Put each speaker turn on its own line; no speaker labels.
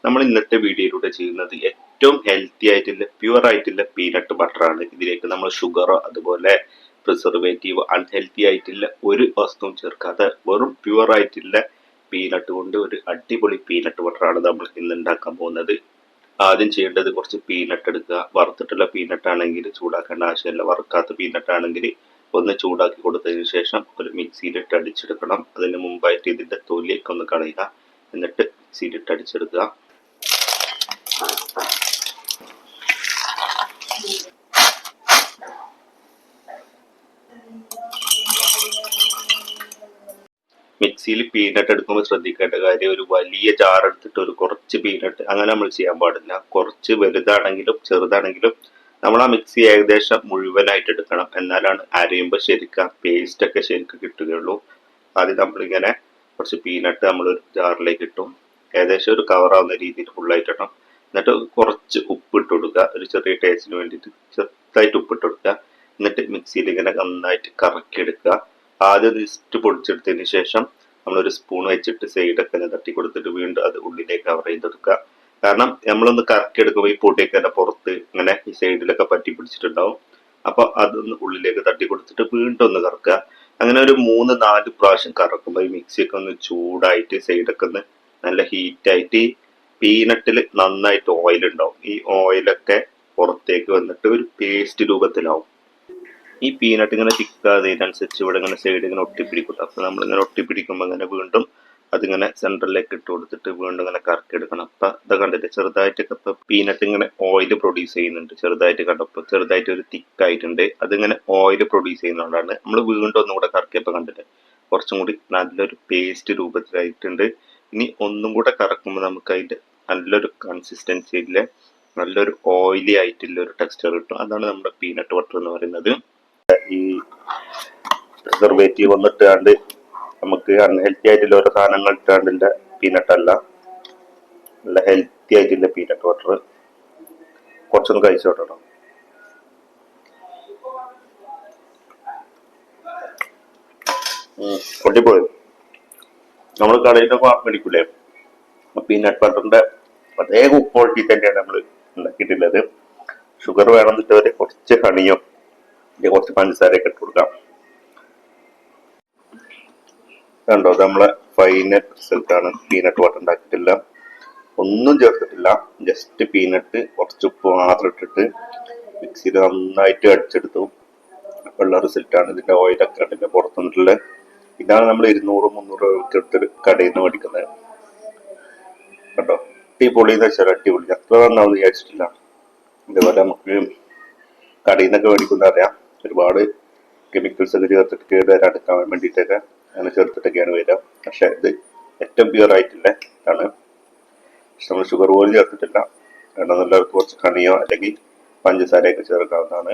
നമ്മൾ ഇന്നത്തെ വീഡിയോയിലൂടെ ചെയ്യുന്നത് ഏറ്റവും ഹെൽത്തി ആയിട്ടുള്ള പ്യുവർ ആയിട്ടുള്ള പീനട്ട് ബട്ടറാണ്. ഇതിലേക്ക് നമ്മൾ ഷുഗറോ അതുപോലെ പ്രിസർവേറ്റീവ് അൺഹെൽത്തി ആയിട്ടുള്ള ഒരു വസ്തുവും ചേർക്കാതെ വെറും പ്യുവർ ആയിട്ടുള്ള പീനട്ട് കൊണ്ട് ഒരു അടിപൊളി പീനട്ട് ബട്ടറാണ് നമ്മൾ ഇന്ന് ഉണ്ടാക്കാൻ പോകുന്നത്. ആദ്യം ചെയ്യേണ്ടത് കുറച്ച് പീനട്ട് എടുക്കുക. വറുത്തിട്ടുള്ള പീനട്ട് ആണെങ്കിൽ ചൂടാക്കേണ്ട ആവശ്യമില്ല. വറുക്കാത്ത പീനട്ട് ആണെങ്കിൽ ഒന്ന് ചൂടാക്കി കൊടുത്തതിന് ശേഷം ഒരു മിക്സിയിലിട്ട് അടിച്ചെടുക്കണം. അതിന് മുമ്പായിട്ട് ഇതിന്റെ തൊലിയൊക്കെ ഒന്ന് കളയുക. എന്നിട്ട് മിക്സിയിലിട്ട് അടിച്ചെടുക്കുക. മിക്സിയിൽ പീനട്ട് എടുക്കുമ്പോൾ ശ്രദ്ധിക്കേണ്ട കാര്യം, ഒരു വലിയ ജാർ എടുത്തിട്ട് ഒരു കുറച്ച് പീനട്ട് അങ്ങനെ നമ്മൾ ചെയ്യാൻ പാടില്ല. കുറച്ച് വലുതാണെങ്കിലും ചെറുതാണെങ്കിലും നമ്മൾ ആ മിക്സി ഏകദേശം മുഴുവനായിട്ട് എടുക്കണം. എന്നാലാണ് അരയുമ്പോൾ ശരിക്കും പേസ്റ്റ് ഒക്കെ ശരിക്കും കിട്ടുകയുള്ളൂ. ആദ്യം നമ്മളിങ്ങനെ കുറച്ച് പീനട്ട് നമ്മളൊരു ജാറിലേക്ക് ഇട്ടും ഏകദേശം ഒരു കവറാവുന്ന രീതിയിൽ ഫുള്ളായിട്ട് ഇടണം. എന്നിട്ട് കുറച്ച് ഉപ്പിട്ട് കൊടുക്കുക. ഒരു ചെറിയ ടേസ്റ്റിന് വേണ്ടിയിട്ട് ചെറുതായിട്ട് ഉപ്പിട്ട് കൊടുക്കുക. എന്നിട്ട് മിക്സിയിൽ ഇങ്ങനെ നന്നായിട്ട് കറക്കിയെടുക്കുക. ആദ്യം ജസ്റ്റ് പൊടിച്ചെടുത്തതിന് ശേഷം നമ്മളൊരു സ്പൂൺ വെച്ചിട്ട് സൈഡൊക്കെ തട്ടി കൊടുത്തിട്ട് വീണ്ടും അത് ഉള്ളിലേക്ക് കവർ ചെയ്തെടുക്കുക. കാരണം നമ്മളൊന്ന് കറക്കിയെടുക്കുമ്പോൾ ഈ പൊടിയൊക്കെ തന്നെ പുറത്ത് ഇങ്ങനെ ഈ സൈഡിലൊക്കെ പറ്റി പിടിച്ചിട്ടുണ്ടാവും. അപ്പൊ അതൊന്ന് ഉള്ളിലേക്ക് തട്ടി കൊടുത്തിട്ട് വീണ്ടും ഒന്ന് കറക്കുക. അങ്ങനെ ഒരു 3-4 പ്രാവശ്യം കറക്കുമ്പോൾ ഈ മിക്സിയൊക്കെ ഒന്ന് ചൂടായിട്ട് സൈഡൊക്കെ ഒന്ന് നല്ല ഹീറ്റായിട്ട് ഈ പീനട്ടിൽ നന്നായിട്ട് ഓയിൽ ഉണ്ടാവും. ഈ ഓയിലൊക്കെ പുറത്തേക്ക് വന്നിട്ട് ഒരു പേസ്റ്റ് രൂപത്തിലാവും. ഈ പീനട്ട് ഇങ്ങനെ തിക്കാതിനനുസരിച്ച് ഇവിടെ ഇങ്ങനെ സൈഡ് ഇങ്ങനെ ഒട്ടിപ്പിടിക്കും. അപ്പൊ നമ്മളിങ്ങനെ ഒട്ടിപ്പിടിക്കുമ്പോൾ ഇങ്ങനെ വീണ്ടും അതിങ്ങനെ സെൻട്രലിലേക്ക് ഇട്ട് കൊടുത്തിട്ട് വീണ്ടും ഇങ്ങനെ കറക്കിയെടുക്കണം. അപ്പൊ ഇത് കണ്ടിട്ട് ചെറുതായിട്ടൊക്കെ ഇപ്പൊ പീനട്ട് ഇങ്ങനെ ഓയിൽ പ്രൊഡ്യൂസ് ചെയ്യുന്നുണ്ട്. ചെറുതായിട്ട് കണ്ടപ്പോൾ ചെറുതായിട്ട് ഒരു തിക്കായിട്ടുണ്ട്. അതിങ്ങനെ ഓയിൽ പ്രൊഡ്യൂസ് ചെയ്യുന്നതുകൊണ്ടാണ് നമ്മൾ വീണ്ടും ഒന്നും കറക്കിയപ്പോൾ കണ്ടിട്ട് കുറച്ചും കൂടി നല്ലൊരു പേസ്റ്റ് രൂപത്തിലായിട്ടുണ്ട്. ഇനി ഒന്നും കൂടെ കറക്കുമ്പോൾ നമുക്ക് അതിന്റെ നല്ലൊരു കൺസിസ്റ്റൻസിയിലെ നല്ലൊരു ഓയിലി ആയിട്ടുള്ള ഒരു ടെക്സ്ചർ കിട്ടും. അതാണ് നമ്മുടെ പീനട്ട് ബട്ടർ എന്ന് പറയുന്നത്. ഈ പ്രിസർവേറ്റീവ് ഒന്നും ഇട്ടാണ്ട് നമുക്ക് അൺഹെൽത്തി ആയിട്ടുള്ള ഓരോ സാധനങ്ങൾ ഇട്ടാണ്ടില്ല പീനട്ട് അല്ല, നല്ല ഹെൽത്തി ആയിട്ടുള്ള പീനട്ട് ബട്ടർ. കുറച്ചൊന്ന് കഴിച്ചു നോക്കണം. പൊട്ടിപ്പോയി. നമ്മൾ കടയിലൊക്കെ മേടിക്കൂലേ പീനട്ട് ബട്ടറിന്റെ അതേ ക്വാളിറ്റി തന്നെയാണ് നമ്മൾ ഉണ്ടാക്കിയിട്ടുള്ളത്. ഷുഗർ വേണമെന്നിട്ട് കുറച്ച് ഹണിയോ കുറച്ച് പഞ്ചസാരയൊക്കെ ഇട്ട് കൊടുക്കാം. കണ്ടോ, നമ്മളെ ഫൈനൽ റിസൾട്ട് ആണ്. പീനട്ട് ബട്ടർ ഉണ്ടാക്കിയിട്ടില്ല, ഒന്നും ചേർത്തിട്ടില്ല. ജസ്റ്റ് പീനട്ട് കുറച്ച് ഉപ്പ് മാത്രം ഇട്ടിട്ട് മിക്സിയിൽ നന്നായിട്ട് അടിച്ചെടുത്തു. ഉള്ള റിസൾട്ടാണ്. ഇതിന്റെ ഓയിലൊക്കെ ഇതിന്റെ പുറത്തുനിന്നിട്ടുള്ളത്. ഇതാണ് നമ്മൾ 200-300 രൂപയ്ക്ക് എടുത്തിട്ട് കടയിൽ നിന്ന് മേടിക്കുന്നത്. കേട്ടോ, അടിപൊളി എന്ന് വെച്ചാൽ അടിപൊളി. അത്ര നന്നാവുന്ന വിചാരിച്ചിട്ടില്ല. ഇതേപോലെ നമുക്ക് കടയിൽ നിന്നൊക്കെ മേടിക്കുന്ന അറിയാം, ഒരുപാട് കെമിക്കൽസ് ഒക്കെ ചേർത്തിട്ട് കേട് വരാണ്ടിരിക്കാൻ വേണ്ടിയിട്ടൊക്കെ അങ്ങനെ ചേർത്തിട്ടൊക്കെയാണ് വരിക. പക്ഷെ ഇത് ഏറ്റവും പ്യുവർ ആയിട്ടില്ല ആണ്. പക്ഷെ നമ്മൾ ഷുഗർ പോലും ചേർത്തിട്ടില്ല. വേണമെന്നുള്ളവർക്ക് കുറച്ച് ഹണിയോ അല്ലെങ്കിൽ പഞ്ചസാരയൊക്കെ ചേർക്കാവുന്നതാണ്.